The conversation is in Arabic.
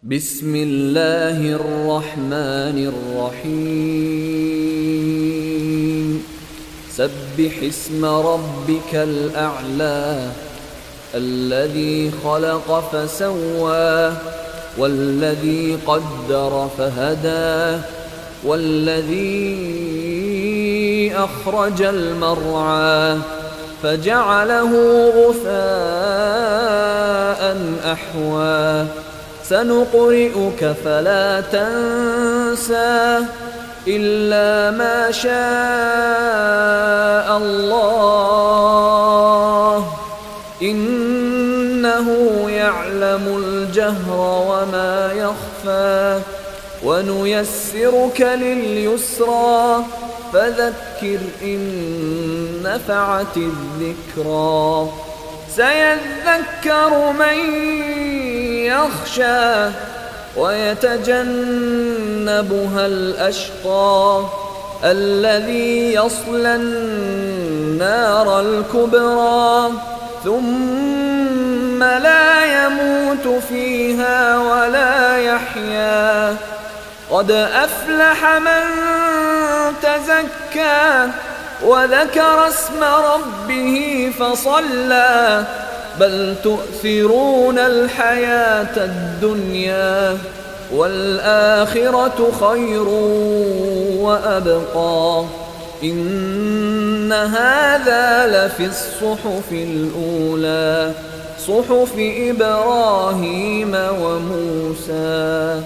بسم الله الرحمن الرحيم سبح اسم ربك الأعلى الذي خلق فسوى والذي قدر فهدى والذي أخرج المرعى فجعله غثاء أحوى سنقرئك فلا تنسى إلا ما شاء الله إنه يعلم الجهر وما يخفى ونيسرك لليسرى فذكر إن نفعت الذكرى سيذكر من يخشى ويتجنبها الأشقى الذي يصلى النار الكبرى ثم لا يموت فيها ولا يحيا قد أفلح من تزكى وذكر اسم ربه فصلى بل تؤثرون الحياة الدنيا والآخرة خير وأبقى إن هذا لفي الصحف الأولى صحف إبراهيم وموسى.